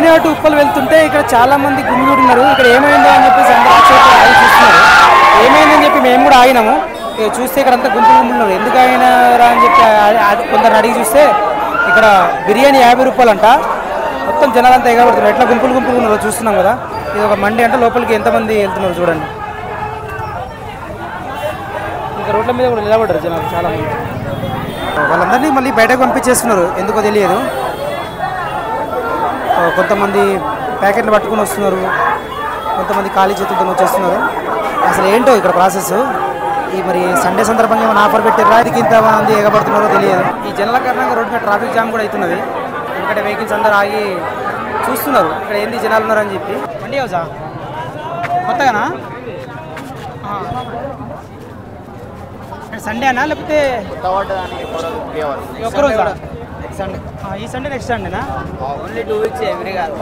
బండిని అటు ఉప్పలు వెళ్తుంటే ఇక్కడ చాలా మంది గుమిగూడున్నారు. ఇక్కడ ఏమైందో అని చెప్పేసి అందరూ ఆగి చూస్తున్నారు. ఏమైందని చెప్పి మేము కూడా ఆగినాము. చూస్తే ఇక్కడ అంతా గుంపులు గుంపులున్నారు. ఎందుకు ఆగినారా అని చెప్పి కొందరు అడిగి చూస్తే ఇక్కడ బిర్యానీ 50 రూపాయలంట. మొత్తం జనాలంతా ఎగబడుతున్నారు. ఎట్లా గుంపులు గుంపులు ఉన్నారో చూస్తున్నాం కదా. ఇది ఒక మండి అంటే లోపలికి ఎంతమంది వెళ్తున్నారు చూడండి. ఇంకా రోడ్ల మీద కూడా నిలబడ్డారు జనాలు చాలా మంది. వాళ్ళందరినీ మళ్ళీ బయటకు పంపించేస్తున్నారు, ఎందుకో తెలియదు. కొంతమంది ప్యాకెట్లు పట్టుకుని వస్తున్నారు, కొంతమంది ఖాళీ చేతులతో వచ్చేస్తున్నారు. అసలు ఏంటో ఇక్కడ ప్రాసెస్. ఈ మరి సండే సందర్భంగా ఏమైనా ఆఫర్ పెట్టారా, ఇది ఇంతమంది ఎగబడుతున్నారో తెలియదు. ఈ జనాల కారణంగా రోడ్డు మీద ట్రాఫిక్ జామ్ కూడా అవుతున్నది. ఎందుకంటే వెహికల్స్ అందరూ ఆగి చూస్తున్నారు ఇక్కడ ఏంది జనాలు ఉన్నారని చెప్పి. మండి హౌసా కొత్తగానా? సండేనా లేకపోతే ఒక్కరోజా? సండే, ఈ సండే నెక్స్ట్ సండేనా? ఓన్లీ 2 వీక్స్ ఎవ్రీ కాదు.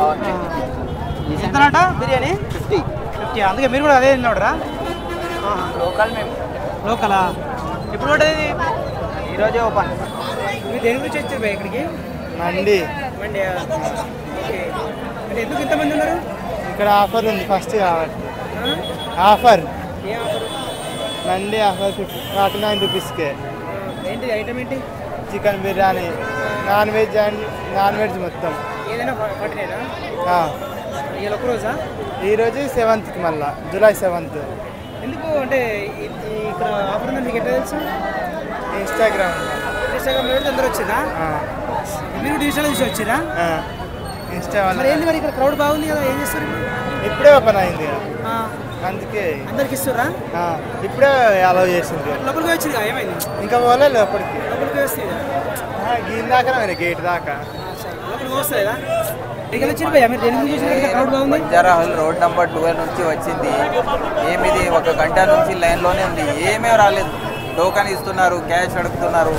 ఎంతనట బిర్యానీ? 50. అందుకే మీరు కూడా అదే తిన్నాడురా? లోకల్ మేము. లోకలా? ఎప్పుడు పడ్డది? ఈరోజే ఓపెన్. మీరు దేని గురించి వచ్చారు భయ్ ఇక్కడికి? మండి. మండి ఓకే. అంటే ఎందుకు ఇంతమంది ఉన్నారు? ఇక్కడ ఆఫర్ ఉంది ఫస్ట్ కాబట్టి. ఆఫర్ ఏ ఆఫర్? మండి ఆఫర్ 49 రూపీస్కే. ఏంటి ఐటమ్ ఏంటి? Chicken biryani, non veg and non veg మొత్తం. ఏదైనా 49? ఇవాళ ఒక్కరోజా? ఈరోజు 7th మళ్ళీ జూలై 7th. ఎందుకు అంటే ఇక్కడ ఆఫర్ ఉందని మీకు ఎట్లా తెలుసు? ఇన్స్టాగ్రామ్లో అందరూ వచ్చిందా? మీరు డిజిటల్ చూసి వచ్చిరా? ఇన్స్టా వల్ల. మరి ఏంది మరి ఇక్కడ క్రౌడ్ బాగుంది కదా, ఏం చేస్తారు? ఇప్పుడే ఓపెన్ అయింది అందుకే అందరికి ఇస్తారా? ఇప్పుడే అలౌ చేసింది. లోపలికి వచ్చింది ఏమైంది? ఇంకా పోలే లోపలికి. లోపలికి వస్తుంది గీన్ దాకా గేట్ దాకా. లోపలికి వస్తుందా? ఇక్కడ వచ్చింది భయ్యా, మీరు దేని గురించి చూసారు? క్రౌడ్ బాగుంది. బంజారా హిల్ రోడ్ నెంబర్ 12 నుంచి వచ్చింది. ఏమిది 1 గంట నుంచి లైన్లోనే ఉంది, ఏమీ రాలేదు. టోకన్ ఇస్తున్నారు, క్యాష్ అడుగుతున్నారు,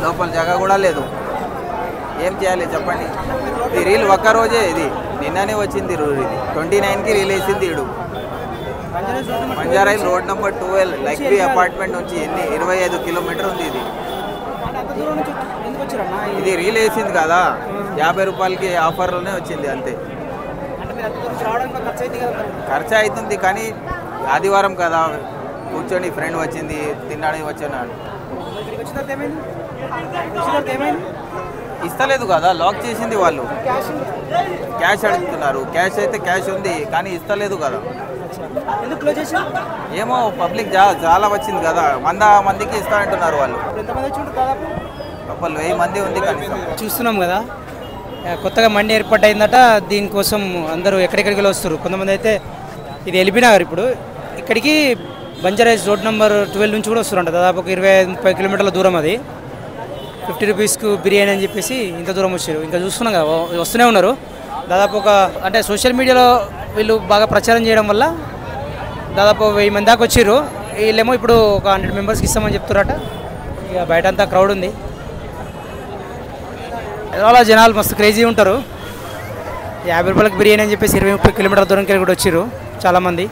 లోపల జగ కూడా లేదు. ఏం చేయాలి చెప్పండి? ఇది రీల్ ఒక్కరోజే, ఇది నిన్ననే వచ్చింది. ఇది 29కి రీల్ వేసింది. ఇడు బంజారా హిల్ రోడ్ నెంబర్ 12 లక్బీ అపార్ట్మెంట్ నుంచి 25 కిలోమీటర్ ఉంది. ఇది రీల్ వేసింది కదా, 50 రూపాయలకి ఆఫర్లోనే వచ్చింది అంతే. ఖర్చు అవుతుంది కానీ ఆదివారం కదా, కూర్చొని ఫ్రెండ్ వచ్చింది తిన్నాడని వచ్చాను. ఇస్తలేదు కదా, లాక్ చేసింది వాళ్ళు. క్యాష్ అడుగుతున్నారు. క్యాష్ అయితే క్యాష్ ఉంది కానీ ఇస్తలేదు కదా. ఏమో పబ్లిక్ చాలా వచ్చింది కదా, 100 మందికి ఇస్తానంటున్నారు వాళ్ళు. లోపల 1000 మంది ఉంది కనీసం. చూస్తున్నాం కదా, కొత్తగా మండి ఏర్పాటైందట. దీనికోసం అందరూ ఎక్కడెక్కడికి వస్తారు. కొంతమంది అయితే ఇది ఎల్బీనగర్, ఇప్పుడు ఇక్కడికి బంజారా హిల్స్ రోడ్ నెంబర్ 12 నుంచి కూడా వస్తారంట. దాదాపు ఒక 25-30 కిలోమీటర్ల దూరం. అది 50 రూపీస్కు బిర్యానీ అని చెప్పేసి ఇంత దూరం వచ్చారు. ఇంకా చూస్తున్నాం కదా, వస్తూనే ఉన్నారు. దాదాపు ఒక అంటే సోషల్ మీడియాలో వీళ్ళు బాగా ప్రచారం చేయడం వల్ల దాదాపు 1000 మంది దాకా వచ్చారు. వీళ్ళేమో ఇప్పుడు ఒక 100 మెంబర్స్కి ఇస్తామని చెప్తారట. ఇక బయట అంతా క్రౌడ్ ఉంది. అలా జనాలు మస్తు క్రేజీ ఉంటారు. 50 రూపాయలకు బిర్యానీ అని చెప్పేసి 20-30 కిలోమీటర్ల దూరంకి కూడా వచ్చారు చాలామంది.